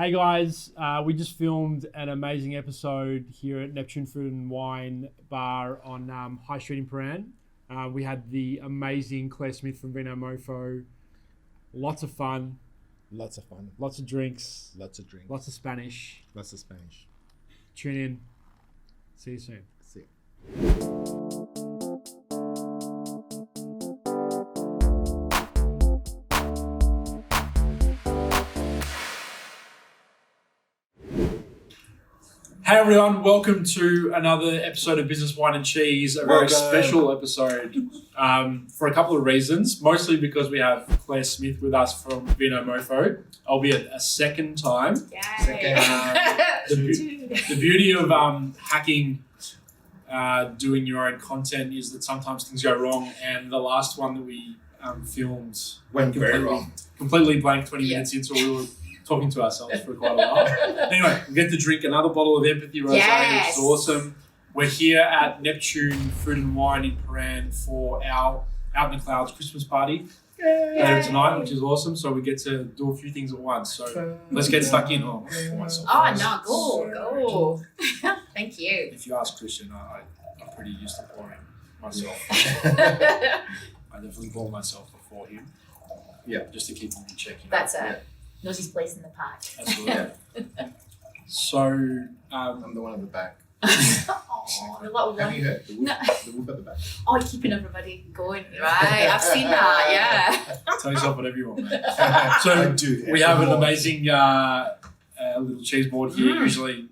Hey guys, we just filmed an amazing episode here at Neptune Food and Wine Bar on High Street in Paran. We had the amazing Clare Smith from Vinomofo. Lots of fun. Lots of fun. Lots of drinks. Lots of drinks. Lots of Spanish. Lots of Spanish. Tune in. See you soon. See you. Hey everyone, welcome to another episode of Business, Wine and Cheese, a very special episode for a couple of reasons. Mostly because we have Clare Smith with us from Vinomofo, albeit a second time. The beauty of hacking, doing your own content is that sometimes things go wrong, and the last one that we filmed Went very wrong. Completely blank 20 minutes into we were talking to ourselves for quite a while. Anyway, we get to drink another bottle of Empathy Rosé, which is awesome. We're here at Neptune Food and Wine in Paran for our Out in the Clouds Christmas party later tonight, which is awesome. So we get to do a few things at once. So let's get stuck in. Go. Thank you. If you ask Christian, I'm pretty used to pouring myself. I definitely pour myself before him. Yeah. Just to keep him in check. That's it. Knows his place in the pack. Absolutely. So, I'm the one at the back. Oh, the little Have one. you heard? The whoop, No. the whoop at the back. Oh, keeping everybody going. Right, I've seen that, yeah. tell yourself whatever you want, mate. I So do. we have an amazing little cheese board here. Usually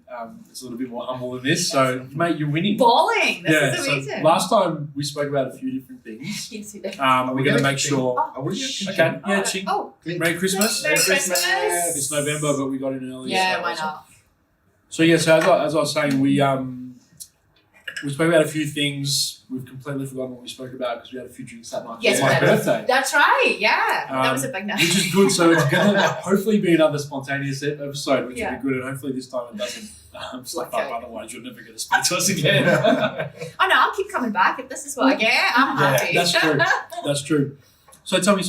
it's a little bit more humble than this. So, mate, you're winning. Balling. This is amazing. So last time we spoke about a few different things. Yes, you did. We're going to make sure. I would Okay, yeah, ching. Oh, Merry Christmas. Merry Christmas. It's November, but we got in early. yeah, so why not? So yeah, so as I was saying, we spoke about a few things. We've completely forgotten what we spoke about because we had a few drinks that night. Yes, for my we did. birthday, That's right, yeah. That was a big night. which is good. So it's going to hopefully be another spontaneous episode, which will Yeah. be good. And hopefully this time it doesn't slip Okay. up. Otherwise, you're never going to speak to us again. Oh no, I'll keep coming back if this is what I get. I'm happy. That's true. That's true. So tell me,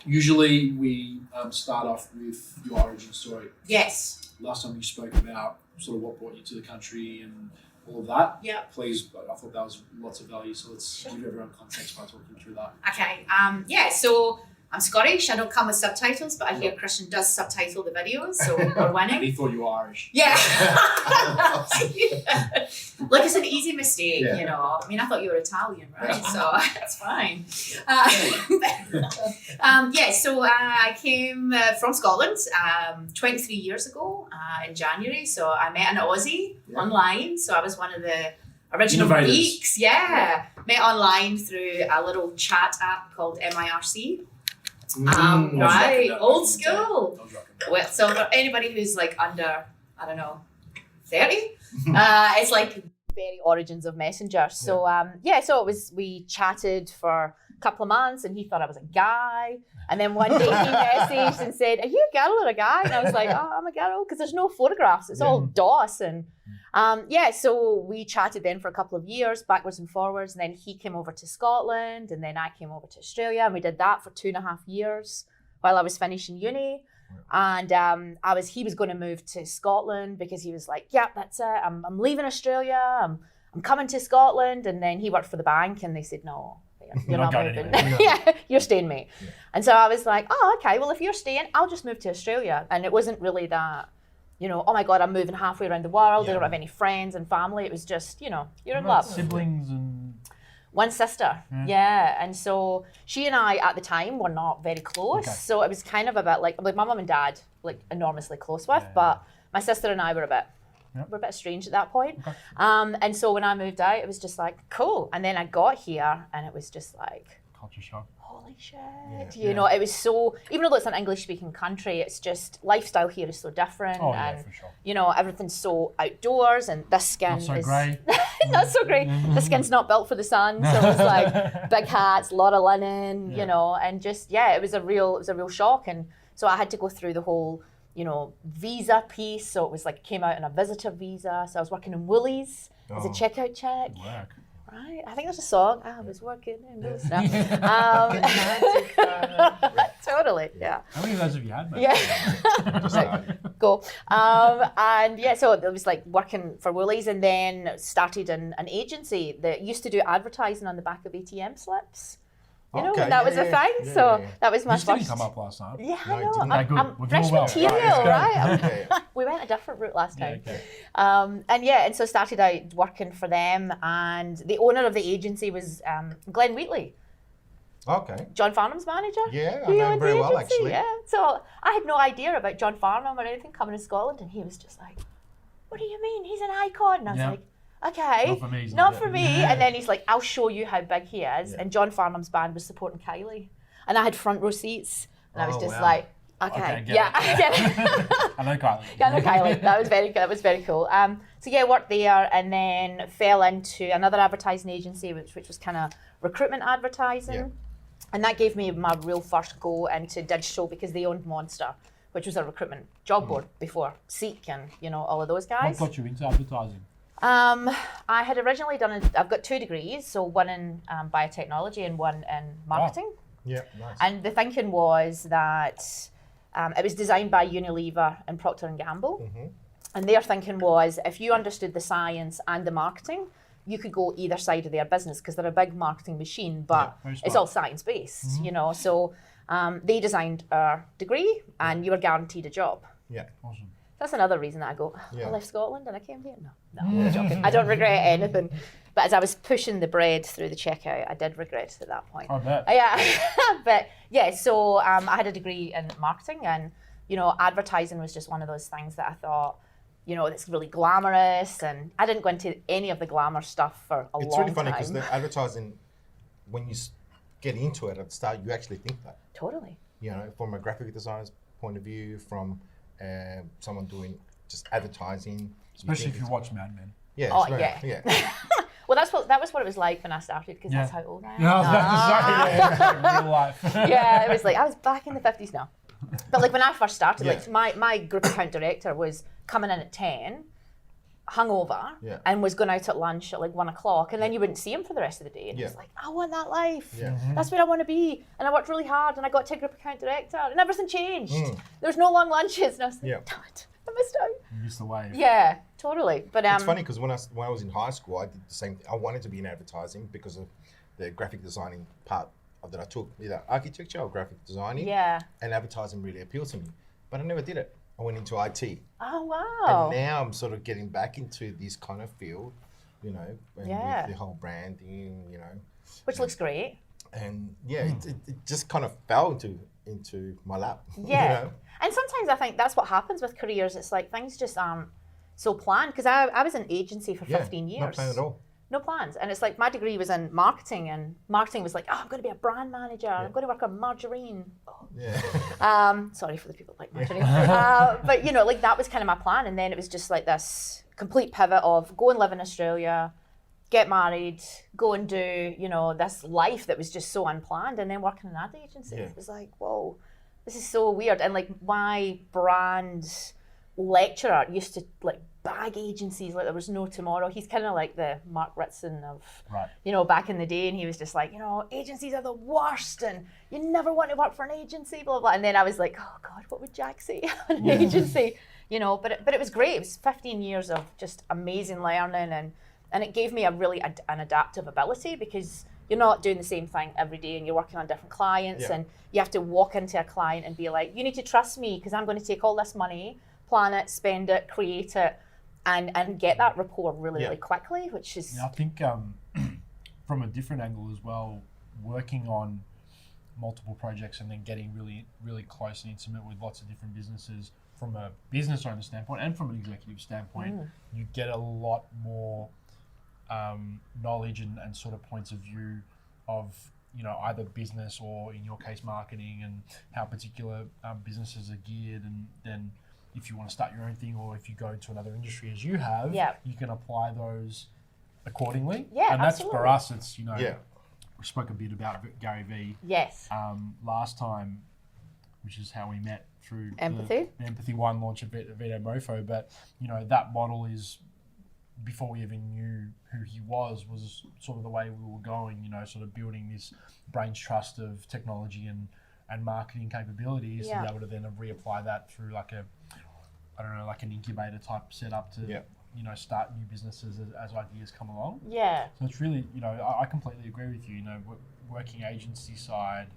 usually we start off with your origin story. Yes. Last time you spoke about sort of what brought you to the country and all of that. Yeah. Please, I thought that was lots of value, so let's give everyone context by talking through that. Okay. So I'm Scottish. I don't come with subtitles, but I hear Christian does subtitle the videos, so we're And winning. he thought you were Irish. Yeah. Like it's an easy mistake, Yeah. you know. I mean, I thought you were Italian, right? So that's fine. So I came from Scotland 23 years ago in January. So I met an Aussie online. So I was one of the original Innovators. geeks. Yeah. Met online through a little chat app called MIRC. Right. Old school. I was rocking that. Well, so for anybody who's like under, 30, it's like very origins of Messenger. So so it was, we chatted for a couple of months and he thought I was a guy. And then one day he messaged and said, "Are you a girl or a guy?" And I was like, "Oh, I'm a girl," because there's no photographs. It's all DOS. And so we chatted then for a couple of years, backwards and forwards. And then he came over to Scotland and then I came over to Australia. And we did that for 2.5 years while I was finishing uni. And he was going to move to Scotland because he was like, "Yeah, that's it. I'm leaving Australia. I'm coming to Scotland." And then he worked for the bank and they said, "No, you're not going moving. anywhere. Yeah, you're staying, mate." Yeah. And so I was like, "Oh, okay. Well, if you're staying, I'll just move to Australia." And it wasn't really that, oh my God, I'm moving halfway around the world. I don't have any friends and family. It was just, you're in love. Siblings and One sister, yeah. And so she and I at the time were not very close. Okay. So it was kind of a bit like my mum and dad, like enormously close with, but my sister and I were a bit strange at that point. Okay. And so when I moved out, it was just like, cool. And then I got here and it was just like, culture shock. holy shit. It was so, even though it's an English speaking country, it's just, lifestyle here is so different. Oh, yeah, and, for sure. Everything's so outdoors and this skin Not so is grey. not so great. The skin's not built for the sun. So it's like big hats, a lot of linen, and just, it was a real shock. And so I had to go through the whole, visa piece. So it was like, came out on a visitor visa. So I was working in Woolies as a checkout check. Work. Right, I think there's a song. I was working in Woolies. No. Totally, yeah. How many of those have you had, mate? Yeah. go. And yeah, so it was like working for Woolies, and then started an agency that used to do advertising on the back of ATM slips. You know, when that was a thing. That was my This first. didn't come up last time. Yeah, No, I it know. didn't. Okay, good. I'm We're fresh doing well. material, Right, right? We went a different route last time. Okay. And so started out working for them, and the owner of the agency was Glenn Wheatley, Okay. John Farnham's manager. Yeah, I He know owned him the very well, agency, actually. Yeah, so I had no idea about John Farnham or anything coming to Scotland, and he was just like, "What do you mean? He's an icon." And I was Yeah. like, "Okay, Not for me, he's not not for it." me." And then he's like, "I'll show you how big he is." Yeah. And John Farnham's band was supporting Kylie, and I had front row seats, and I was Oh, just wow. like, "Okay, Okay, get yeah, it. I get it." I know Kylie. Yeah, no, Kylie. That was very good. That was very cool. So yeah, worked there, and then fell into another advertising agency, which was kind of recruitment advertising, Yeah. and that gave me my real first go into digital because they owned Monster, which was a recruitment job board before Seek and all of those What guys. got you into advertising? I had originally I've got 2 degrees, so one in biotechnology and one in marketing. Yeah, nice. And the thinking was that it was designed by Unilever and Procter & Gamble. And their thinking was if you understood the science and the marketing, you could go either side of their business because they're a big marketing machine, but very it's smart. all science-based, So they designed our degree and you were guaranteed a job. Yeah. Awesome. That's another reason that I go, Yeah. I left Scotland and I came here. No, I'm joking. I don't regret anything. But as I was pushing the bread through the checkout, I did regret it at that point. I bet. Yeah, but yeah, so I had a degree in marketing, and advertising was just one of those things that I thought, it's really glamorous, and I didn't go into any of the glamour stuff for a It's long really funny time. because the advertising, when you get into it at the start, you actually think that. Totally. From a graphic designer's point of view, from someone doing just advertising. Especially if think you watch Mad Men. Yeah. Oh, it's very- yeah. Well, that was what it was like when I started, because that's how old I am. No, I was about to say, yeah, real life. Yeah, it was like I was back in the 50s now. But like when I first started, Yeah. like my group account director was coming in at 10, hungover, Yeah. and was going out at lunch at like 1 o'clock, and then you wouldn't see him for the rest of the day. And Yeah. it's like, I want that life. Yeah. That's where I want to be. And I worked really hard, and I got to group account director, and everything changed. Mm. There was no long lunches, and I was like, Yeah. damn it, I missed out. You missed the wave. Yeah, totally. But It's funny because when I was in high school, I did the same thing. I wanted to be in advertising because of the graphic designing part that I took, either architecture or graphic designing. yeah. And advertising really appealed to me. But I never did it. I went into IT. Oh wow. And now I'm sort of getting back into this kind of field, and Yeah. with the whole branding, Which looks great. And yeah, it just kind of fell into my lap. Yeah. And sometimes I think that's what happens with careers. It's like things just aren't so planned. Because I was in agency for 15 years. Not planned at all. No plans. And it's like my degree was in marketing, and marketing was like, oh, I'm going to be a brand manager. I'm going to work on margarine. Oh. Yeah. Sorry for the people that like margarine. But, like that was kind of my plan. And then it was just like this complete pivot of go and live in Australia, get married, go and do, this life that was just so unplanned, and then work in an ad agency. Yeah. It was like, whoa, this is so weird. And like my brand lecturer used to like bag agencies like there was no tomorrow. He's kind of like the Mark Ritson of, Right. back in the day, and he was just like, agencies are the worst, and you never want to work for an agency, blah, blah. And then I was like, oh God, what would Jack say on an agency? But it was great. It was 15 years of just amazing learning, and it gave me a really an adaptive ability, because you're not doing the same thing every day, and you're working on different clients, Yeah. and you have to walk into a client and be like, you need to trust me because I'm going to take all this money, plan it, spend it, create it, and get that rapport really, Yeah. really quickly, which is... Yeah, I think from a different angle as well, working on multiple projects and then getting really, really close and intimate with lots of different businesses from a business owner standpoint and from an executive standpoint, you get a lot more knowledge and sort of points of view of either business or, in your case, marketing, and how particular businesses are geared, and then if you want to start your own thing, or if you go into another industry as you have, you can apply those accordingly. Yeah, and that's absolutely. for us. It's Yeah. we spoke a bit about Gary Vee Yes. last time, which is how we met through Empathy. the Empathy One launch of Vinomofo. But that model is, before we even knew who he was sort of the way we were going. Sort of building this brain's trust of technology and marketing capabilities to be able to then reapply that through like a I don't know, like an incubator type setup to, you know, start new businesses as ideas come along. Yeah. So it's really, you know, I completely agree with you. You know, working agency side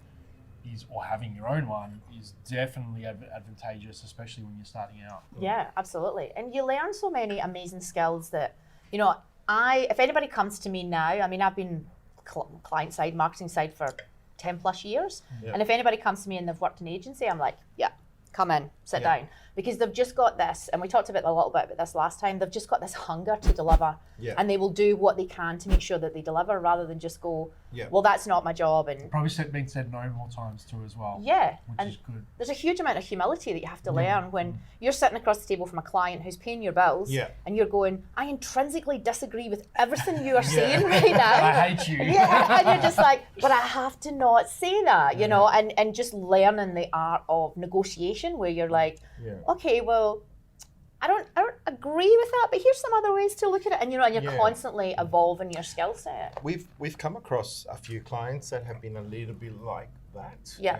or having your own one is definitely advantageous, especially when you're starting out. Yeah, absolutely. And you learn so many amazing skills that, you know, if anybody comes to me now, I mean, I've been client side, marketing side for 10 plus years. Yeah. And if anybody comes to me and they've worked in agency, I'm like, yeah, come in, sit down. Because they've just got this, and we talked about a little bit about this last time, they've just got this hunger to deliver. Yeah. And they will do what they can to make sure that they deliver rather than just go, Yeah. well, that's not my job. And Probably been said no more times too as well. yeah, Which and is good. there's a huge amount of humility that you have to learn when you're sitting across the table from a client who's paying your bills, and you're going, I intrinsically disagree with everything you are saying right now. I hate you. Yeah, and you're just like, but I have to not say that, you know, and just learning the art of negotiation where you're like, okay, well, I don't agree with that, but here's some other ways to look at it, and you know, and you're constantly evolving your skill set. We've come across a few clients that have been a little bit like that. Yeah.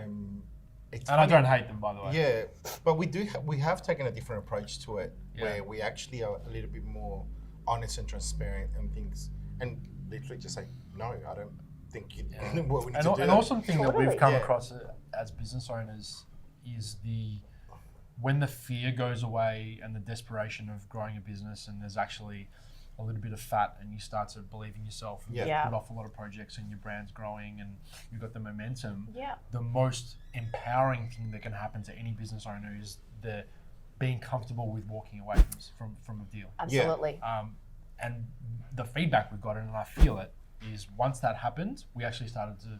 It's And I funny. don't hate them, by the way. Yeah, but we have taken a different approach to it, where we actually are a little bit more honest and transparent and things, and literally just say, no, I don't think you. What we need to do. An awesome thing that we've come Yeah. across as business owners is when the fear goes away and the desperation of growing a business, and there's actually a little bit of fat, and you start to believe in yourself and put off a lot of projects, and your brand's growing and you've got the momentum. Yeah. The most empowering thing that can happen to any business owner is the being comfortable with walking away from a deal. Absolutely. And the feedback we've gotten, and I feel it, is once that happened, we actually started to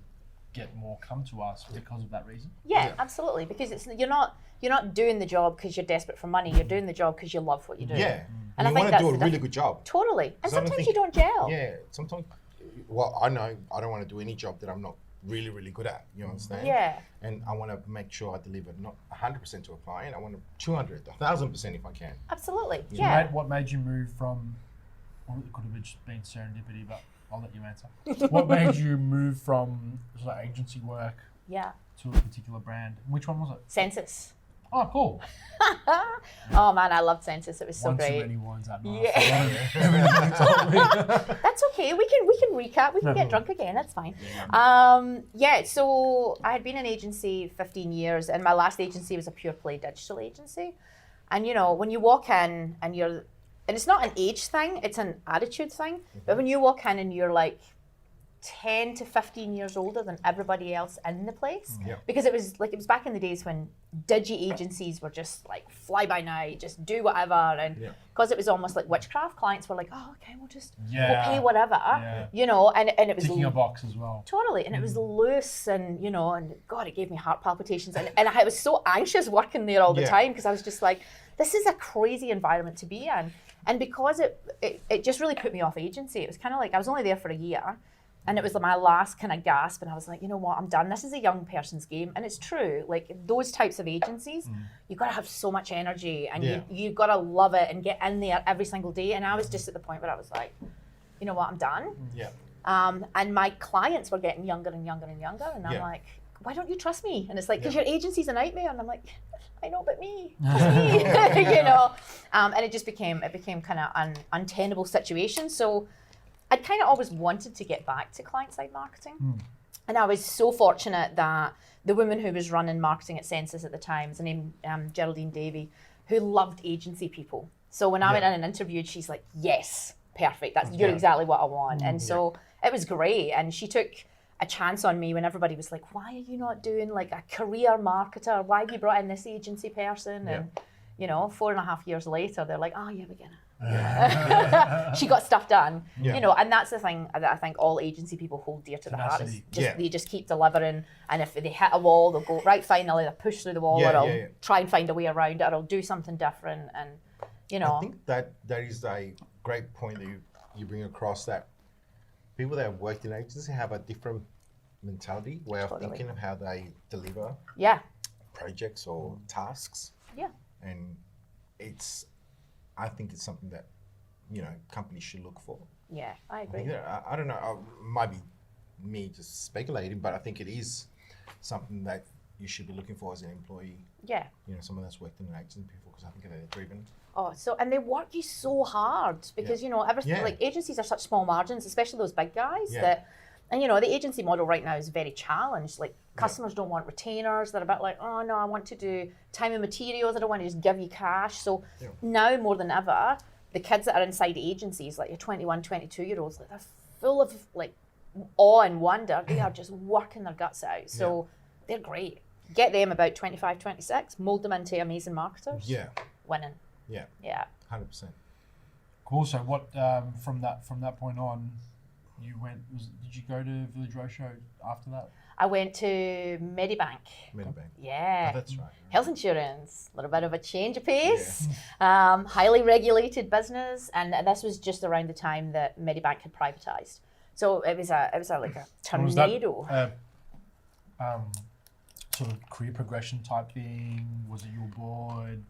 get more come to us because of that reason. Yeah, absolutely. Because you're not doing the job because you're desperate for money. You're doing the job because you love what you do. Yeah, And I you think want to that's do a the really good job. Totally. And So I don't sometimes think- you don't gel. Yeah, sometimes. Well, I know I don't want to do any job that I'm not really, really good at. You understand? Yeah. And I want to make sure I deliver not 100% to a client. I want to 200, 1,000% if I can. Absolutely. So Yeah. what made you move from, or it could have just been serendipity, but I'll let you answer. What made you move from sort of agency work Yeah. to a particular brand? Which one was it? Sensis. Oh, cool. Oh man, I loved Sensis. It was so One great. too many wines that night. Yeah. That's okay. We can recap. We can get drunk again. That's fine. So I had been in agency 15 years, and my last agency was a pure play digital agency. And you know, when you walk in and it's not an age thing, it's an attitude thing. But when you walk in and you're like 10 to 15 years older than everybody else in the place, because it was back in the days when digi agencies were just like fly by night, just do whatever, and because it was almost like witchcraft, clients were like, oh, okay, we'll pay whatever, you know, and it was Ticking a box as well. totally, and it was loose, and you know, and God, it gave me heart palpitations, and I was so anxious working there all the time, because I was just like, this is a crazy environment to be in, and because it just really put me off agency. It was kind of like I was only there for a year. And it was my last kind of gasp, and I was like, you know what, I'm done. This is a young person's game. And it's true, like those types of agencies, you've got to have so much energy, and you've got to love it and get in there every single day. And I was just at the point where I was like, you know what, I'm done. Yeah. And my clients were getting younger and younger and younger. And I'm like, why don't you trust me? And it's like, because your agency's a nightmare. And I'm like, I know, but me, just me, you know. And it became kind of an untenable situation. So I'd kind of always wanted to get back to client-side marketing. And I was so fortunate that the woman who was running marketing at Sensis at the time, was named Geraldine Davey, who loved agency people. So when I went in and interviewed, she's like, yes, perfect. You're exactly what I want. And so it was great. And she took a chance on me when everybody was like, why are you not doing like a career marketer? Why have you brought in this agency person? And, you know, 4.5 years later, they're like, oh, yeah, we're gonna. She got stuff done, you know, and that's the thing that I think all agency people hold dear to the heart is they just keep delivering, and if they hit a wall, they'll go, right, fine, I'll either push through the wall or I'll try and find a way around it, or I'll do something different, and you know. I think that is a great point that you bring across, that people that have worked in agency have a different mentality, way of thinking of how they deliver projects or tasks. Yeah. And I think it's something that, you know, companies should look for. Yeah, I agree. I don't know, might be me just speculating, but I think it is something that you should be looking for as an employee. Yeah. You know, someone that's worked in an agency before. because I think they're driven. Oh, and they work you so hard because, everything, like agencies are such small margins, especially those big guys and the agency model right now is very challenged. Like customers don't want retainers. They're a bit like, oh no, I want to do time and materials. I don't want to just give you cash. So now more than ever, the kids that are inside agencies, like your 21, 22-year-olds, like they're full of like awe and wonder. They are just working their guts out. So they're great. Get them about 25, 26, mold them into amazing marketers. Yeah. Winning. Yeah. Yeah. 100%. Cool. So what from that point on, you went? Did you go to Village Roadshow after that? I went to Medibank. Yeah. Oh, that's right. Health insurance, a little bit of a change of pace. Yeah. Highly regulated business, and this was just around the time that Medibank had privatized. So it was like a tornado. Was that, sort of career progression type thing? Was it your board?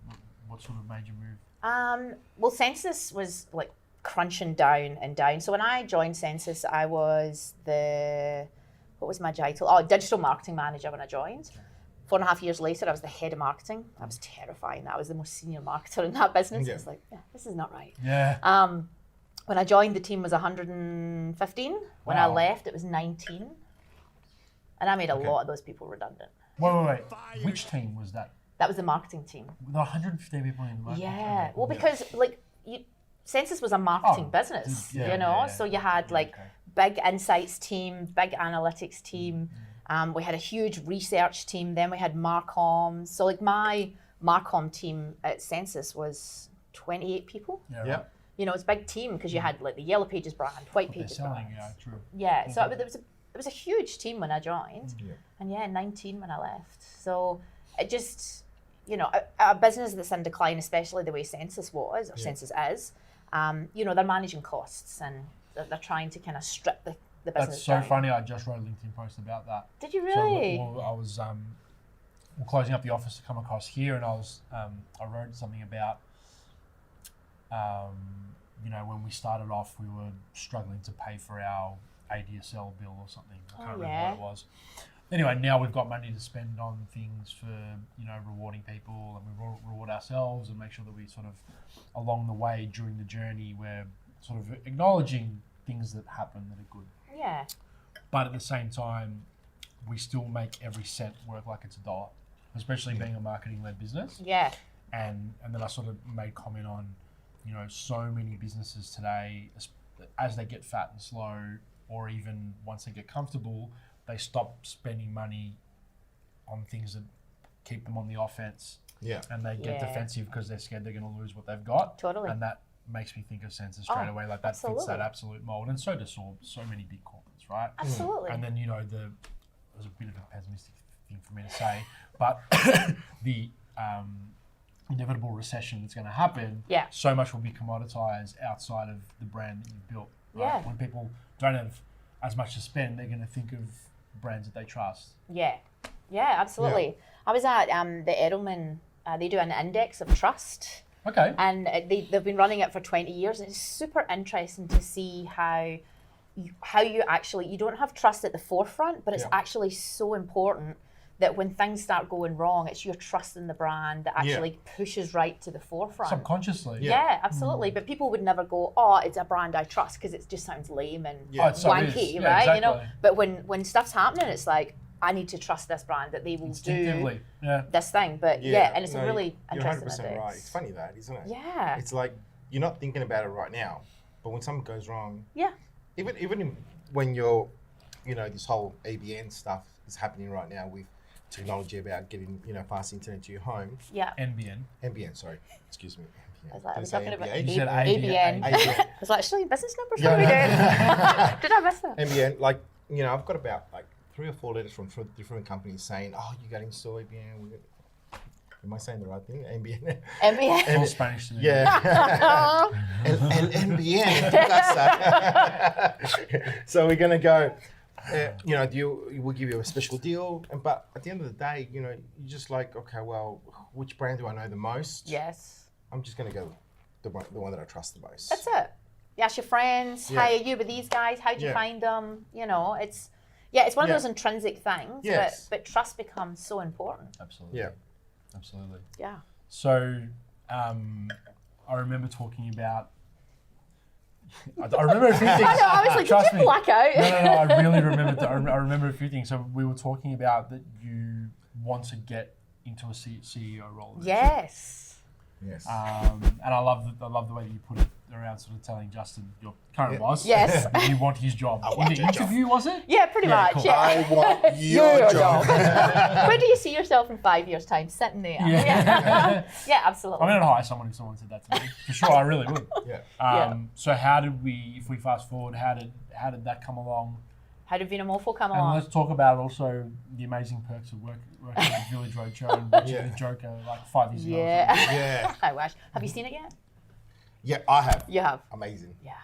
What sort of made you move? Well, Sensis was like crunching down and down. So when I joined Sensis, I was what was my title? Oh, digital marketing manager when I joined. 4.5 years later, I was the head of marketing. I was terrifying. I was the most senior marketer in that business. I was like, this is not right. Yeah. When I joined, the team was 115. When I left, it was 19. And I made a lot of those people redundant. Wait. Which team was that? That was the marketing team. There were 115 people in the marketing team. Yeah. Well, because Sensis was a marketing business, so you had big insights team, big analytics team. We had a huge research team. Then we had Marcom. So like my Marcom team at Sensis was 28 people. Yeah. It's a big team because you had like the Yellow Pages brand, White Pages brand. True. Yeah. So it was a huge team when I joined, and 19 when I left. So it just, a business that's in decline, especially the way Sensis was or Sensis is. They're managing costs and they're trying to kind of strip the business That's so down. funny. I just wrote a LinkedIn post about that. Did you really? So I was closing up the office to come across here, and I wrote something about when we started off, we were struggling to pay for our ADSL bill or something. I can't remember what it was. Anyway, now we've got money to spend on things for, rewarding people, and we reward ourselves and make sure that we sort of, along the way during the journey, we're sort of acknowledging things that happen that are good. Yeah. But at the same time, we still make every cent work like it's $1, especially being a marketing-led business. Yeah. And then I sort of made comment on, so many businesses today, as they get fat and slow, or even once they get comfortable, they stop spending money on things that keep them on the offense. Yeah. And they get defensive because they're scared they're going to lose what they've got. Totally. And that makes me think of Sensis straight away. Like that fits that absolute mold. And so does so many big corporates, right? Absolutely. And then, it was a bit of a pessimistic thing for me to say, but the inevitable recession that's going to happen, so much will be commoditized outside of the brand that you've built. Right? Yeah. When people don't have as much to spend, they're going to think of brands that they trust. Yeah, absolutely. Yeah. I was at the Edelman. They do an index of trust. Okay. And they've been running it for 20 years, and it's super interesting to see how you actually, you don't have trust at the forefront, but it's actually so important that when things start going wrong, it's your trust in the brand that actually pushes right to the forefront. Subconsciously. Yeah, absolutely. But people would never go, oh, it's a brand I trust, because it just sounds lame and wanky, right? Exactly. But when stuff's happening, it's like, I need to trust this brand that they will do this thing. But and it's a really interesting index. You're 100% right. It's funny that, isn't it? Yeah. It's like, you're not thinking about it right now, but when something goes wrong, even when you're, this whole ABN stuff is happening right now with technology about getting, fast internet to your home. Yeah. NBN, sorry. Excuse me. I was talking about ABN. I was like, actually, business numbers? What are we doing? Did I miss that? NBN, I've got about 3 or 4 letters from different companies saying, oh, you got to install ABN. Am I saying the right thing? NBN. NBN. It's all Spanish to me. Yeah. and NBN. That's that. So we're going to go, we'll give you a special deal. But at the end of the day, you're just like, okay, well, which brand do I know the most? Yes. I'm just going to go the one that I trust the most. That's it. You ask your friends, how are you with these guys? How'd you find them? It's one of those intrinsic things, but trust becomes so important. Absolutely. Yeah. Absolutely. Yeah. So I remember talking about. I remember a few things. I know. I was like, did you black out? No. I really remember. I remember a few things. So we were talking about that you want to get into a CEO role. Yes. Yes. And I love the way that you put it around, sort of telling Justin, your current boss, Yes. that you want his job. I want In the your job. interview, was it? Yeah, pretty much. cool. Yeah. I want your job. Where do you see yourself in 5 years' time? Sitting there. Yeah. Yeah, absolutely. I'm going to hire someone if someone said that to me. For sure, I really would. Yeah. So how did we, if we fast forward, how did that come along? How did Vinomofo come And along? let's talk about also the amazing perks of working at Village Roadshow and watching the Joker like 5 years ago. Yeah. Yeah. I wish. Have you seen it yet? Yeah, I have. You have. Amazing. Yeah.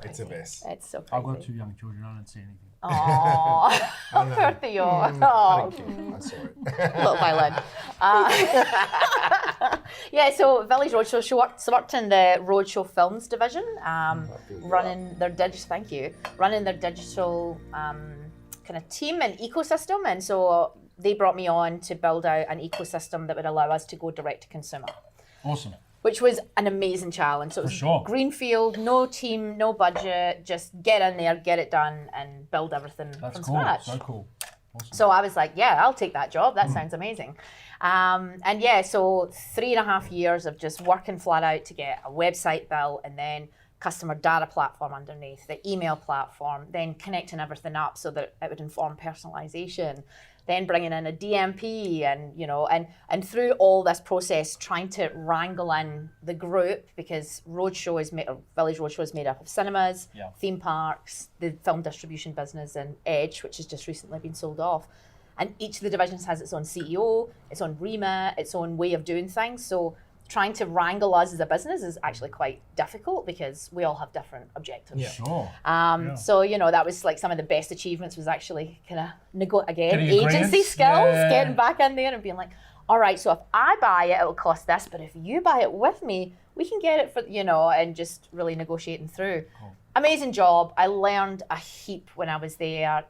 It's the best. It's so crazy. I've got 2 young children. I don't see anything. Aww. Oh, no. Poor Theo. I Oh. didn't care. I saw it. Little violin. Yeah, so Village Roadshow, she worked in the Roadshow Films division, running their digital kind of team and ecosystem. And so they brought me on to build out an ecosystem that would allow us to go direct to consumer. Awesome. Which was an amazing challenge. So it was sure. greenfield, no team, no budget, just get in there, get it done, and build everything That's from cool. scratch. So cool. Awesome. So I was like, yeah, I'll take that job. That sounds amazing. And yeah, so 3.5 years of just working flat out to get a website built, and then customer data platform underneath, the email platform, then connecting everything up so that it would inform personalization, then bringing in a DMP, and and through all this process, trying to wrangle in the group, because Village Roadshow is made up of cinemas, theme parks, the film distribution business, and Edge, which has just recently been sold off. And each of the divisions has its own CEO, its own remit, its own way of doing things. So trying to wrangle us as a business is actually quite difficult because we all have different objectives. Yeah. Sure. So, that was like some of the best achievements was actually kind of, Getting agency agreements? skills, Yeah. getting back in there and being like, all right, so if I buy it, it'll cost this, but if you buy it with me, we can get it for, and just really negotiating through. Cool. Amazing job. I learned a heap when I was there.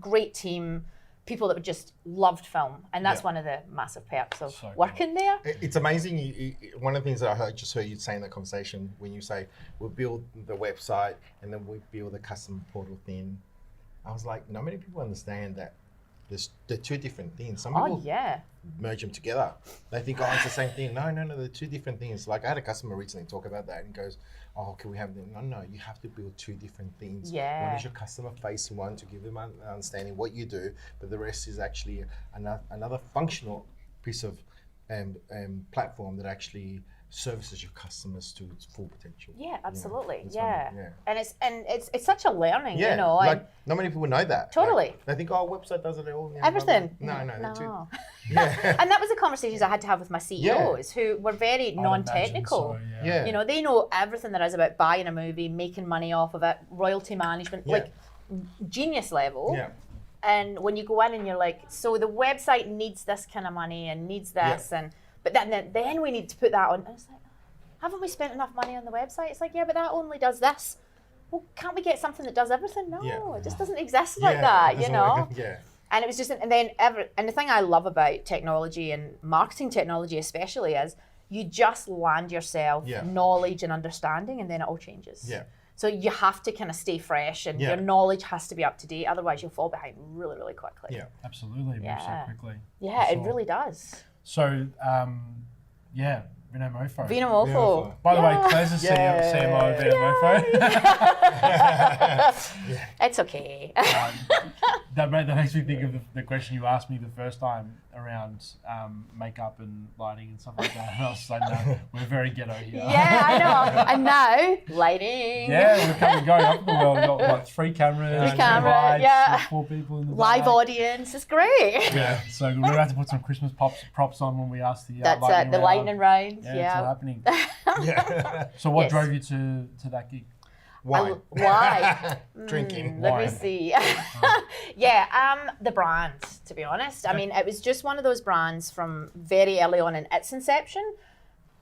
Great team. People that just loved film, and that's one of the massive perks of working there. It's amazing. One of the things that I just heard you say in the conversation, when you say we'll build the website and then we build the custom portal thing, I was like, not many people understand that they're 2 different things. Some people merge them together. They think, it's the same thing. No, they're 2 different things. Like I had a customer recently talk about that and goes, can we have them? No, you have to build 2 different things. Yeah. One is your customer facing one to give them an understanding what you do, but the rest is actually another functional piece of platform that actually services your customers to its full potential. Yeah, absolutely. Yeah. And it's such a learning, Yeah, and not many people know that. Totally. Like, they think, website does it all. everything. No, they're 2. No. Yeah. And that was the conversations I had to have with my CEOs who were very non-technical. So, yeah. They know everything there is about buying a movie, making money off of it, royalty management, like genius level. Yeah. And when you go in and you're like, so the website needs this kind of money and needs this, but then we need to put that on. And it's like, haven't we spent enough money on the website? It's like, yeah, but that only does this. Well, can't we get something that does everything? No, it just doesn't exist like that, Yeah. And it was just, and the thing I love about technology and marketing technology especially is you just land yourself knowledge and understanding, and then it all changes. Yeah. So you have to kind of stay fresh, and your knowledge has to be up to date. Otherwise, you'll fall behind really, really quickly. Yeah. Absolutely. Move so quickly. Yeah, it really does. So, Vinomofo. Vinomofo. By the way, Claire's a CMO of Vinomofo. It's okay. That makes me think of the question you asked me the first time around makeup and lighting and stuff like that. And I was like, no, we're very ghetto here. Yeah, I know. And now, lighting. Yeah, we're going up in the world. We've got like 3 cameras, 3 cameras, 4 people in the live back. audience. It's great. Yeah, so we're going to have to put some Christmas props on when we ask the That's lightning the round. lightning round. Yeah, it's all happening. Yeah. So what drove you to that gig? Wine. Why? Drinking. Let me Wine. see. The brand, to be honest. I mean, it was just one of those brands from very early on in its inception.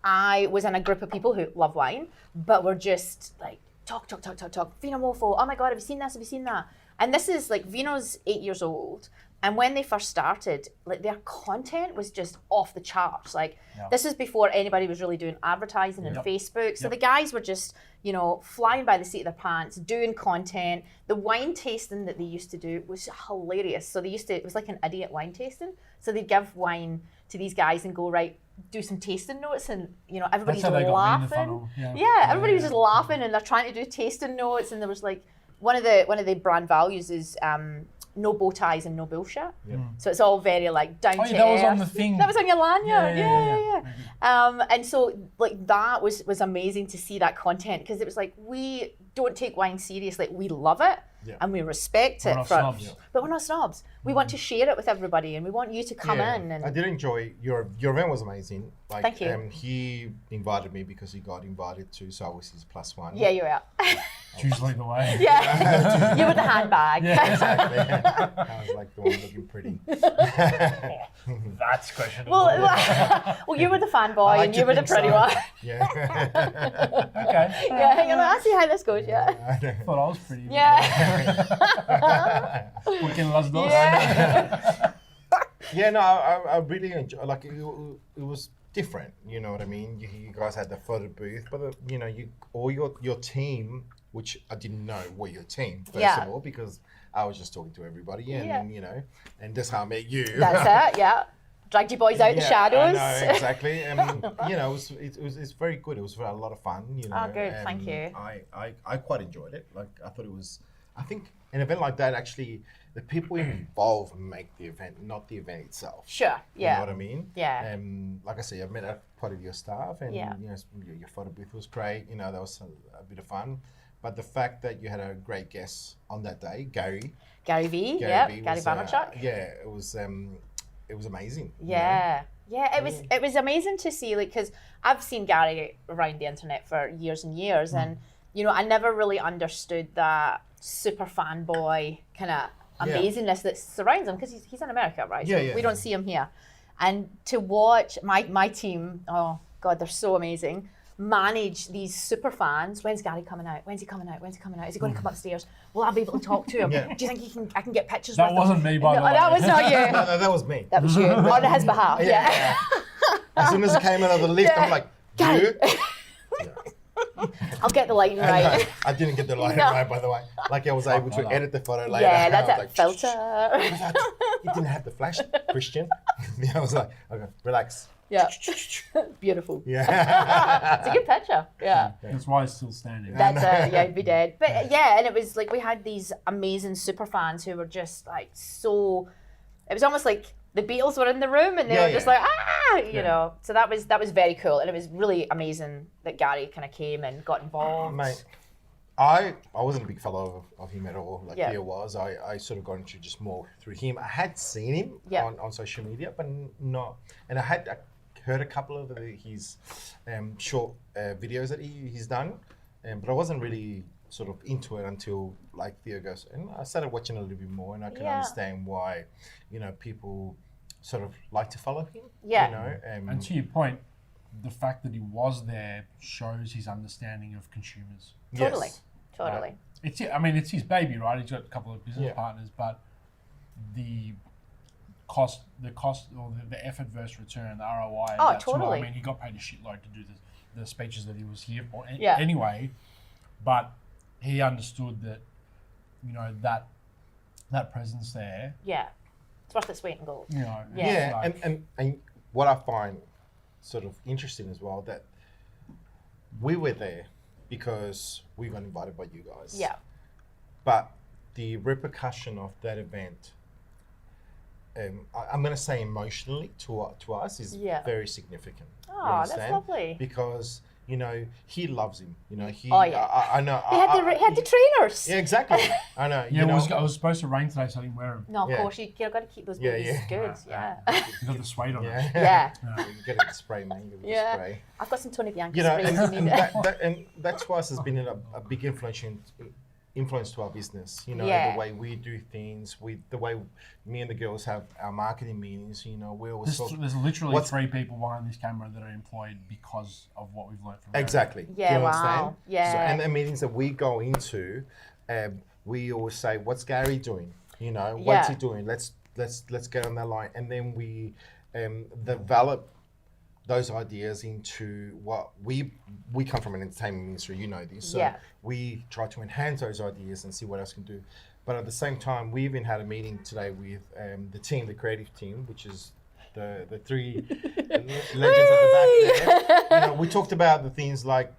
I was in a group of people who love wine, but were just like, talk. Vinomofo. Oh my God, have you seen this? Have you seen that? And this is like, Vino's 8 years old. And when they first started, like their content was just off the charts. Like this is before anybody was really doing advertising and Facebook. So the guys were just, you know, flying by the seat of their pants, doing content. The wine tasting that they used to do was hilarious. So it was like an idiot wine tasting. So they'd give wine to these guys and go, right, do some tasting notes, and you know, everybody's laughing. Everybody was just laughing, and they're trying to do tasting notes, and there was like one of the brand values is no bow ties and no bullshit. So it's all very like down to earth. That was on the thing. That was on your lanyard. Yeah. And so like that was amazing to see that content, because it was like, we don't take wine seriously. We love it and we respect it. But we're not snobs. We want to share it with everybody, and we want you to come in. And I did enjoy your event. Was amazing. Like, thank you. He invited me because he got invited too, so I was his +1. Yeah, you're out. It's usually the way. Yeah, you with the handbag. Yeah, exactly. I was like the one looking pretty. That's questionable. Well, you were the fanboy and you were the pretty one. Yeah. Okay. Yeah, you're like, I see how this goes. Yeah. I thought I was pretty. Yeah. Working las dos. Yeah. Yeah, no, I really enjoy. Like it was different. You know what I mean? You guys had the photo booth, but you know, all your team, which I didn't know were your team first of all, because I was just talking to everybody, and you know, and that's how I met you. That's it. Yeah. Dragged you boys out the shadows. I know, exactly. And you know, it's very good. It was a lot of fun. You know. Oh, good. Thank you. I quite enjoyed it. Like I thought it was. I think an event like that, actually, the people involved make the event, not the event itself. Sure. Yeah. You know what I mean? Yeah. Like I said, I met part of your staff, and you know, your photo booth was great. You know, that was a bit of fun. But the fact that you had a great guest on that day, Gary V, Gary Vaynerchuk. It was amazing. Yeah. Yeah, it was amazing to see, like, because I've seen Gary around the internet for years and years, and you know, I never really understood that super fanboy kind of amazingness that surrounds him, because he's in America, right? So we don't see him here. And to watch my team, oh God, they're so amazing, manage these super fans. When's Gary coming out? When's he coming out? When's he coming out? Is he going to come upstairs? Will I be able to talk to him? Do you think I can get pictures with him? That wasn't me, by the way. That was not you. No, that was me. That was you, on his behalf. Yeah. As soon as it came out of the lift, I'm like, Gary. I'll get the lighting right. I didn't get the lighting right, by the way. Like I was able to edit the photo later. Yeah, that's a like, filter. You didn't have the flash, Christian. I was like, okay, relax. Yeah. Beautiful. Yeah. It's a good picture. Yeah. That's why it's still standing. That's it. Yeah, he'd be dead. But yeah, and it was like we had these amazing super fans who were just like so. It was almost like the Beatles were in the room, and they were just like, you know. So that was very cool, and it was really amazing that Gary kind of came and got involved. Mate, I wasn't a big fellow of him at all. Like Theo was. I sort of got introduced more through him. I had seen him on social media, but not. And I had heard a couple of his short videos that he's done, but I wasn't really sort of into it until like Theo goes, and I started watching a little bit more, and I can understand why, you know, people sort of like to follow him. Yeah. You know, and to your point, the fact that he was there shows his understanding of consumers. Totally. Totally. It's his baby, right? He's got a couple of business partners, but the cost or the effort versus return, the ROI. Oh, totally. I mean, he got paid a shitload to do the speeches that he was here for anyway, but he understood that, you know, that presence there. Yeah. It's worth its weight in gold. You know, and what I find sort of interesting as well, that we were there because we got invited by you guys. Yeah. But the repercussion of that event, I'm going to say emotionally to us, is very significant. Oh, that's lovely. Because, you know, he loves him. You know, I know. He had the trainers. Yeah, exactly. I know. Yeah, it was supposed to rain today, so I didn't wear them. No, of course, you've got to keep those babies good. Yeah. You got the suede on them. Yeah. You get the spray, man. You get the spray. I've got some Tony Bianchi sprays. And that to us has been a big influence to our business, you know, the way we do things, the way me and the girls have our marketing meetings, you know, we always there's literally 3 people behind this camera that are employed because of what we've learned from Exactly. Yeah, do you understand? Yeah. So, and the meetings that we go into, we always say, what's Gary doing? You know, what's he doing? Let's let's get on that line, and then we develop those ideas into what we come from an entertainment industry, you know this, so we try to enhance those ideas and see what else we can do. But at the same time, we even had a meeting today with the creative team, which is the three legends at the back there. You know, we talked about the things like,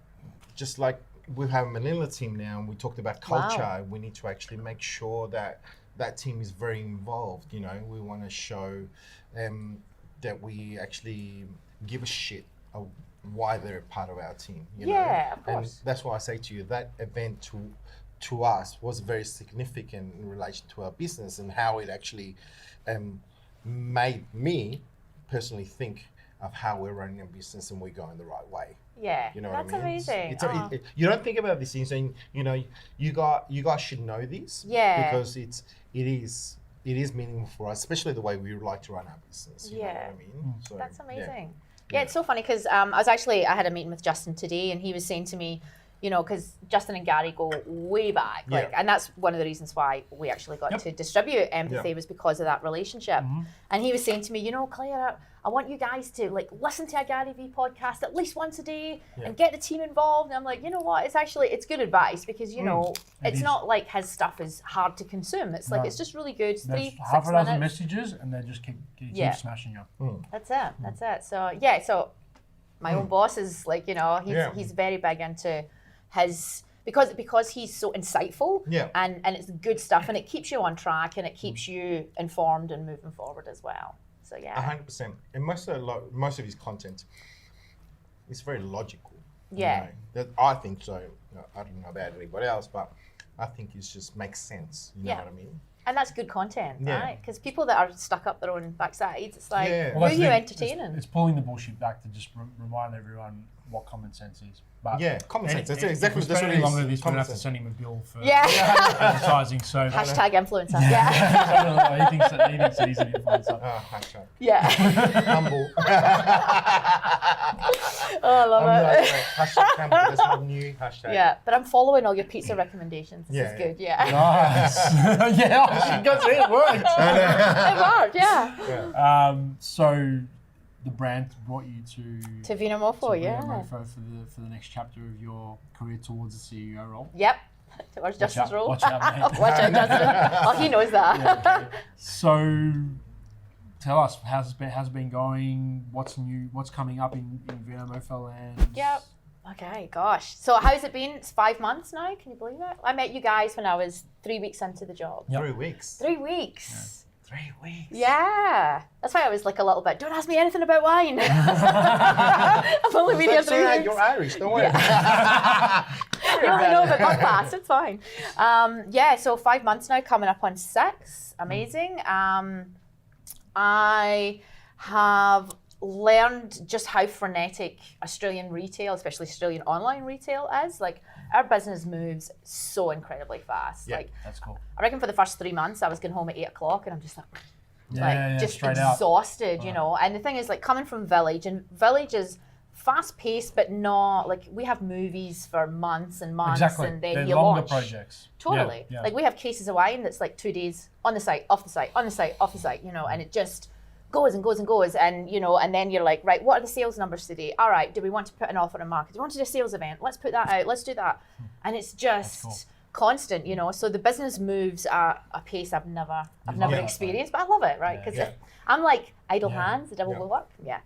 just like we have a Manila team now, and we talked about culture. Wow. We need to actually make sure that that team is very involved. You know, we want to show that we actually give a shit of why they're a part of our team. You know? Of course. And that's why I say to you, that event to us was very significant in relation to our business and how it actually made me personally think of how we're running a business and we're going the right way. Yeah, you know that's what I mean? amazing. You don't think about these things, and you know, you guys should know this. Yeah. Because it is meaningful for us, especially the way we would like to run our business. You know what I mean? So, that's amazing. Yeah, it's so funny because I had a meeting with Justin today, and he was saying to me, you know, because Justin and Gary go way back, and that's one of the reasons why we actually got to distribute Empathy was because of that relationship. Mm-hmm. And he was saying to me, you know, Claire, I want you guys to like listen to a Gary Vee podcast at least once a day and get the team involved. And I'm like, you know what? It's good advice because you know it's not like his stuff is hard to consume. It's like it's just really good. It's 3-6 minutes. Half a dozen messages, and they just keep smashing you. That's it. That's it. So my own boss is like, you know, he's very big into his because he's so insightful and it's good stuff, and it keeps you on track and it keeps you informed and moving forward as well. So 100%. And most of his content is very logical. Yeah. You know? I think so. I don't know about anybody else, but I think it just makes sense. You know what I mean? And that's good content, right? Because people that are stuck up their own backsides, it's like, who are you entertaining? It's pulling the bullshit back to just remind everyone what common sense is. But common sense. That's exactly what it is. Longer this, we're going to have to send him a bill for advertising. So hashtag influencer. He thinks that he's an influencer. Hashtag. Yeah. Humble. I love it. Hashtag humble. That's my new hashtag. Yeah, but I'm following all your pizza recommendations. This is good. Yeah. Nice. She got it. It worked. It worked. So the brand brought you to Vinomofo, Vinomofo for the next chapter of your career towards the CEO role. Yep, towards Justin's role. Watch out, mate. Watch out, Justin. Oh, he knows that. Okay. So, tell us how's it been going? What's new? What's coming up in Vinomofo land? Yep. Okay, gosh. So how's it been? It's 5 months now. Can you believe it? I met you guys when I was 3 weeks into the job. Yep. 3 weeks. 3 weeks. 3 weeks. Yeah. That's why I was like a little bit, don't ask me anything about wine. I've only been here 3 weeks. You're Irish, don't worry. You only know about got fast, it's fine. So 5 months now, coming up on 6. Amazing. I have learned just how frenetic Australian retail, especially Australian online retail is. Like, our business moves so incredibly fast. Yeah, like, that's cool. I reckon for the first 3 months, I was going home at 8 o'clock and I'm just just exhausted, you know. And the thing is, like, coming from Village, and Village is fast paced, but not like we have movies for months and months, and then they're you longer launch. Projects. Totally. Yeah. Like, we have cases of wine that's like 2 days on the site, off the site, on the site, off the site, you know, and it just goes and goes and goes, and you know, and then you're like, right, what are the sales numbers today? All right, do we want to put an offer on market? Do we want to do a sales event? Let's put that out. Let's do that. And it's just constant, you know. So the business moves at a pace I've never experienced, but I love it, right? Because I'm like idle hands, the devil will work. Yeah.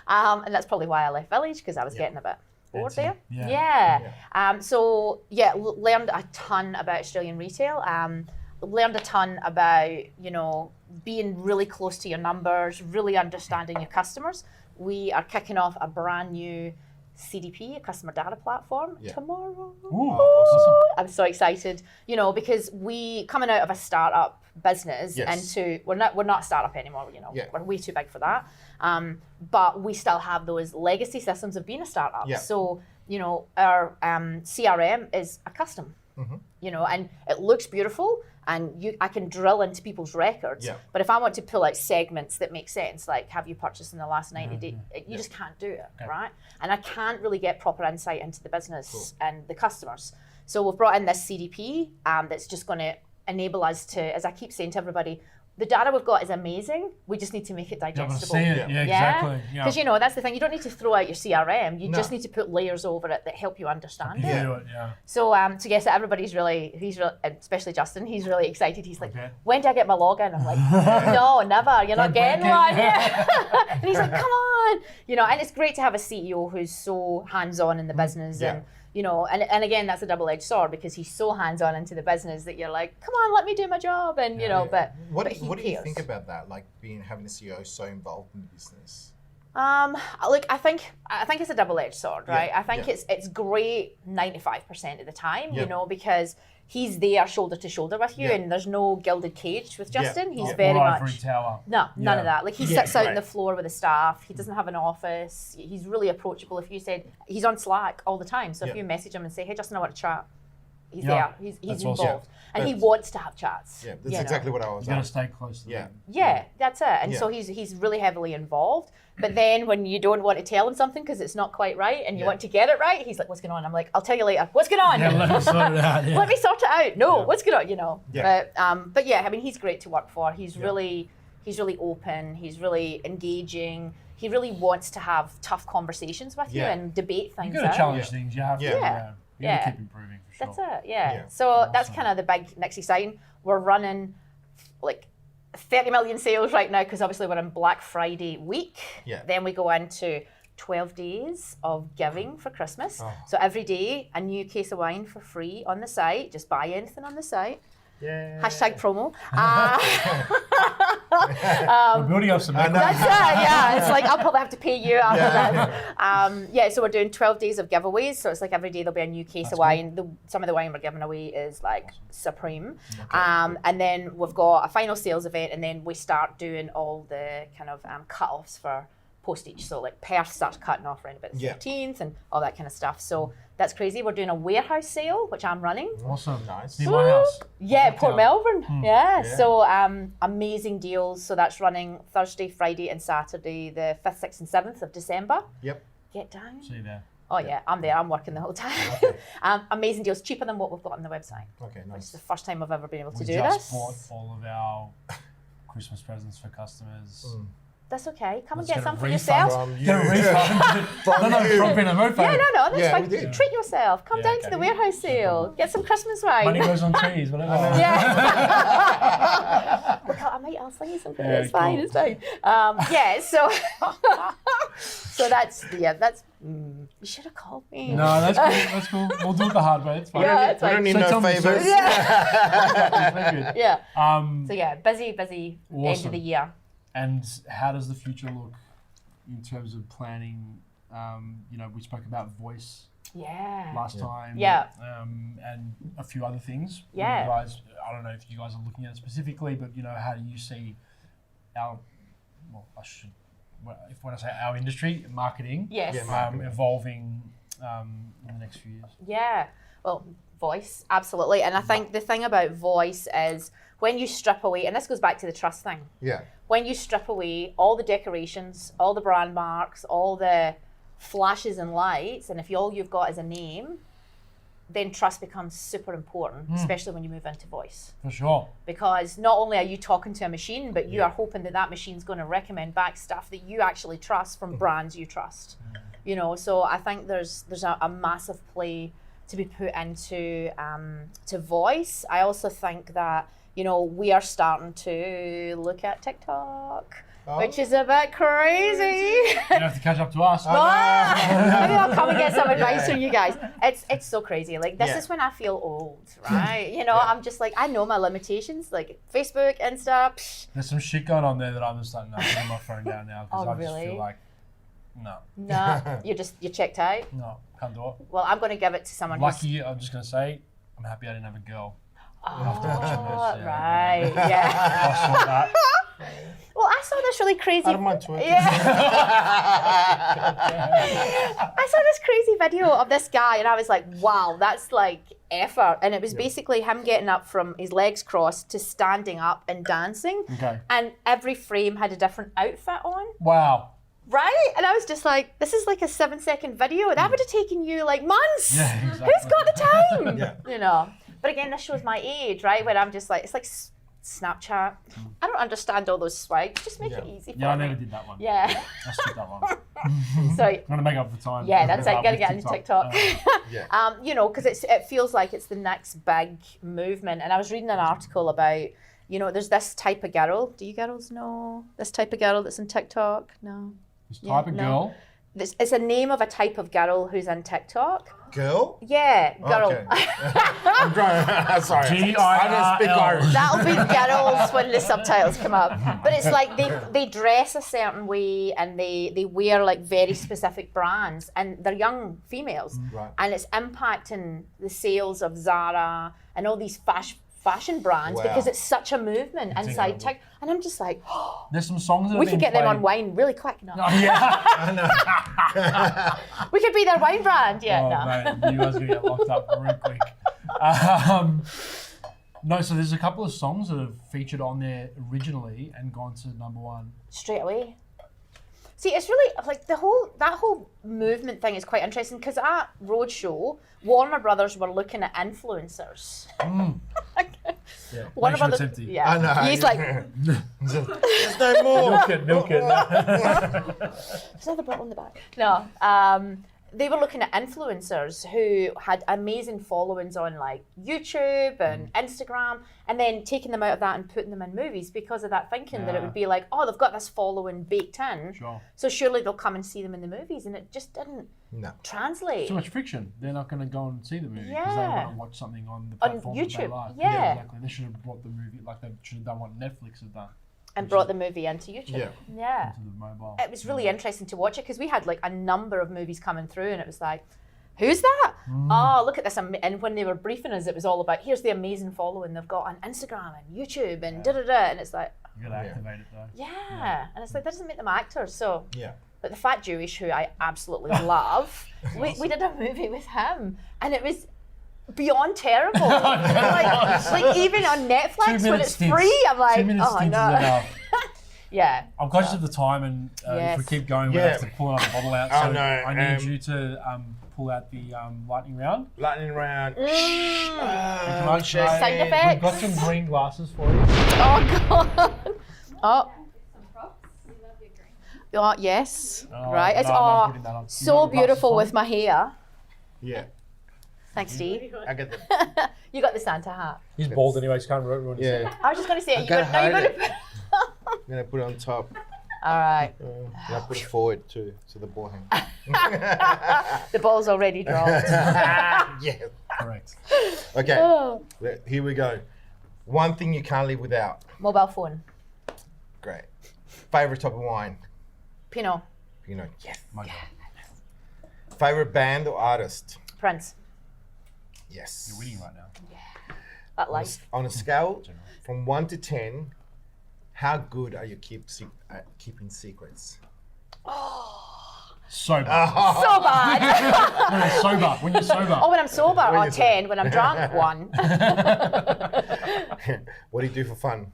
And that's probably why I left Village, because I was getting a bit bored there. Learned a ton about Australian retail. Learned a ton about, you know, being really close to your numbers, really understanding your customers. We are kicking off a brand new CDP, a customer data platform, tomorrow. Ooh, awesome. I'm so excited, you know, because we coming out of a startup business into we're not a startup anymore, you know, we're way too big for that. But we still have those legacy systems of being a startup. Yeah. So, you know, our CRM is a custom, you know, and it looks beautiful. And I can drill into people's records. Yeah. But if I want to pull out segments that make sense, like have you purchased in the last 90 days, you just can't do it, right? And I can't really get proper insight into the business and the customers. So we've brought in this CDP that's just going to enable us to, as I keep saying to everybody, the data we've got is amazing. We just need to make it digestible. See it. Yeah, exactly. Because you know that's the thing. You don't need to throw out your CRM. You just need to put layers over it that help you understand it. So yes, everybody's he's really, especially Justin. He's really excited. He's like, when do I get my login? I'm like, no, never. You're not getting one. And he's like, come on. You know, and it's great to have a CEO who's so hands-on in the business and. You know, and again, that's a double-edged sword because he's so hands-on into the business that you're like, come on, let me do my job, and you know. But what he do you think about that? Like having a CEO so involved in the business. Look, I think it's a double-edged sword, right? I think it's great 95% of the time, you know, because he's there shoulder to shoulder with you, and there's no gilded cage with Justin. He's very much none of that. Like he sits out on the floor with the staff. He doesn't have an office. He's really approachable. If you said he's on Slack all the time, so if you message him and say, "Hey, Justin, I want to chat," he's there. He's involved, awesome. And he wants to have chats. Yeah, that's exactly what I was. You gotta stay close to them. Yeah, that's it. And so he's really heavily involved. But then when you don't want to tell him something because it's not quite right and you want to get it right, he's like, what's going on? I'm like, I'll tell you later. What's going on? Yeah, let me sort it out. Let me sort it out. No, what's going on? You know. Yeah. But yeah, I mean, he's great to work for. He's really open. He's really engaging. He really wants to have tough conversations with you and debate things out. You got to challenge things. You have to. You got to keep improving for sure. That's it. Yeah. So that's kind of the big next exciting. We're running like 30 million sales right now because obviously we're in Black Friday week. Yeah. Then we go into 12 days of giving for Christmas. Oh. So every day a new case of wine for free on the site. Just buy anything on the site. Yeah. Hashtag promo. We're building up some. That's it. Yeah, it's like I'll probably have to pay you after this. So we're doing 12 days of giveaways. So it's like every day there'll be a new case of wine. Some of the wine we're giving away is like supreme. Okay. And then we've got a final sales event, and then we start doing all the kind of cut-offs for postage. So like Perth starts cutting off around about the 15th and all that kind of stuff. So that's crazy. We're doing a warehouse sale, which I'm running. Awesome. Nice. Near my house. Yeah, Port Melbourne. Yeah. So amazing deals. So that's running Thursday, Friday and Saturday, the 5th, 6th and 7th of December. Yep. Get down. See you there. Oh yeah, I'm there. I'm working the whole time. Okay. Amazing deals, cheaper than what we've got on the website. Okay, nice. Which is the first time I've ever been able to do this. We just bought all of our Christmas presents for customers. That's okay. Come and get some for yourself. Get a refund. From Vinomofo. Yeah, no, that's fine. Treat yourself. Come down to the warehouse sale. Get some Christmas wine. Money goes on trees, whatever. Look, I'll sling you something. It's fine. It's fine. So that's you should have called me. No, that's cool. That's cool. We'll do it the hard way. It's fine. Yeah, it's fine. We don't need no favors. Busy awesome. End of the year. And how does the future look in terms of planning? We spoke about voice last time. Yeah. And a few other things. Yeah. You guys, I don't know if you guys are looking at it specifically, but how do you see when I say our industry, marketing, evolving in the next few years? Yeah. Well, voice, absolutely. And I think the thing about voice is when you strip away, and this goes back to the trust thing. Yeah. When you strip away all the decorations, all the brand marks, all the flashes and lights, and if all you've got is a name, then trust becomes super important, especially when you move into voice. For sure. Because not only are you talking to a machine, but you are hoping that machine's going to recommend back stuff that you actually trust from brands you trust. So I think there's a massive play to be put into to voice. I also think that we are starting to look at TikTok, which is a bit crazy. You have to catch up to us. Maybe I'll come and get some advice from you guys. It's so crazy. Like this is when I feel old, right? I'm just like I know my limitations, like Facebook, Insta. There's some shit going on there that I'm just like, no, putting my phone down now because I just feel like no. You're checked out. No, can't do it. Well, I'm going to give it to someone. Lucky, I'm just going to say, I'm happy I didn't have a girl. Right. Yeah. I saw that. Well, I saw this really crazy. I don't mind twerking. I saw this crazy video of this guy, and I was like, "Wow, that's like effort." And it was basically him getting up from his legs crossed to standing up and dancing. Okay. And every frame had a different outfit on. Wow. Right? And I was just like, this is like a 7-second video. That would have taken you like months. Yeah, exactly. Who's got the time? But again, this shows my age, right? When I'm just like, it's like Snapchat. I don't understand all those swipes. Just make it easy for me. Yeah, I never did that one. Yeah. I skipped that one. So I'm gonna make up for time. yeah, that's it. Gotta get on TikTok. Yeah. Because it feels like it's the next big movement. And I was reading an article about, there's this type of girl. Do you girls know this type of girl that's in TikTok? No. This type of girl. It's a name of a type of girl who's in TikTok. Girl? Yeah, girl. Okay. I'm trying. Sorry. G-I-R-L. I don't speak Irish. That'll be girls when the subtitles come up. But it's like they dress a certain way and they wear like very specific brands and they're young females. Right. And it's impacting the sales of Zara and all these fashion brands because it's such a movement inside TikTok. And I'm just like, there's some songs that we could get them on wine really quick. No. Oh, yeah. I know. We could be their wine brand. Yeah, no. Mate, you guys are gonna get locked up real quick. No, so there's a couple of songs that have featured on there originally and gone to #1 Straight away. See, it's really like that whole movement thing is quite interesting because at Roadshow, Warner Brothers were looking at influencers. Yeah. Warner Make sure it's Brothers, empty. yeah. I know. He's like, There's no more. Milk it. there's another bottle in the back. No, they were looking at influencers who had amazing followings on like YouTube and Instagram, and then taking them out of that and putting them in movies because of that thinking that it would be like, oh, they've got this following baked in, so surely they'll come and see them in the movies, and it just didn't translate. Too much friction. They're not going to go and see the movie because they want to watch something on the platform YouTube. that they like. Yeah, exactly. They should have brought the movie, like they should have done what Netflix has done. And brought the movie into YouTube. Yeah. Into the mobile. It was really interesting to watch it because we had like a number of movies coming through, and it was like, who's that? Oh, look at this. And when they were briefing us, it was all about, here's the amazing following they've got on Instagram and YouTube and da-da-da. And it's like, you got to activate it though. Yeah. And it's like, that doesn't make them actors. So, Yeah. But the Fat Jewish, who I absolutely love, we did a movie with him, and it was beyond terrible. like even on Netflix when it's free, I'm like, 2 minutes oh stints no. is enough. Yeah. I'm conscious of the time, and if we keep going, we have to pull another bottle out. So I need you to pull out the lightning round. Lightning round. Sound effects. We've got some green glasses for you. Oh god. Oh. Oh yes. Right. It's I'm putting that on. so beautiful with my hair. Yeah. Thanks, Steve. I get the. You got the Santa hat. He's bald anyway, so can't ruin his hair. I was just going to say, I'm you're going to. I'm gonna put it on top. All right. And I put it forward too, so the ball hangs. The ball's already dropped. Yeah. Correct. Okay. Here we go. One thing you can't live without. Mobile phone. Great. Favorite type of wine. Pinot. Pinot. Yes. My God. Favorite band or artist. Prince. Yes. You're winning right now. That life. On a scale from 1 to 10, how good are you at keeping secrets? Sober. So bad. When you're sober. When you're sober. Oh, when I'm sober, on 10. When I'm drunk, 1. What do you do for fun?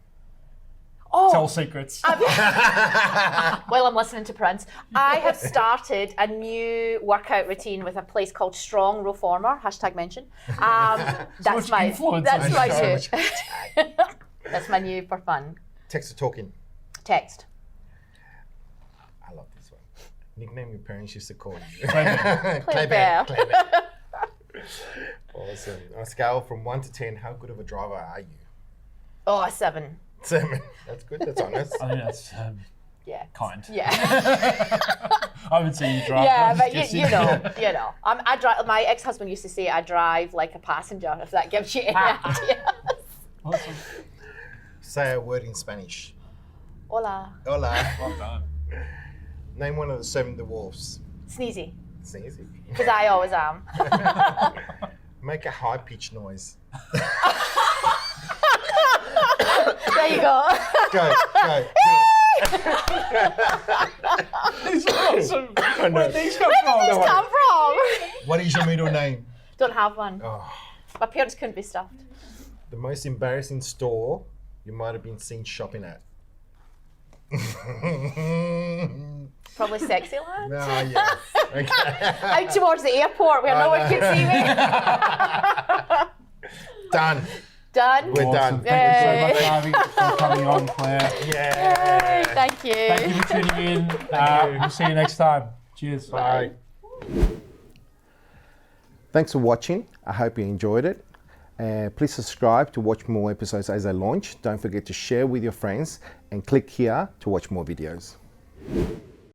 Tell secrets. While I'm listening to Prince, I have started a new workout routine with a place called Strong Reformer. #mention. That's my two. That's my new for fun. Text or talking? Text. I love this one. Nickname your parents used to call you. Claire Bear. Awesome. On a scale from 1 to 10, how good of a driver are you? Oh, a 7. 7. That's good. That's honest. I think that's kind. Yeah. I haven't seen you drive. Yeah, but you know. I drive. My ex-husband used to say I drive like a passenger. If that gives you any idea. Awesome. Say a word in Spanish. Hola. Hola. Well done. Name one of the 7 dwarfs. Sneezy. Sneezy. Because I always am. Make a high-pitched noise. There you go. Go. These are awesome. Where'd these come Where did these come from? What is your middle name? Don't have one. Oh, My parents couldn't be stuffed. the most embarrassing store you might have been seen shopping at. Probably Sexyland. Yeah. Okay. Out towards the airport where no one could see me. Done. Done. We're done. Thank you so much for coming on, Claire. Yay. Thank you. Thank you for tuning in. We'll see you next time. Cheers. Bye. Thanks for watching. I hope you enjoyed it. Please subscribe to watch more episodes as I launch. Don't forget to share with your friends and click here to watch more videos.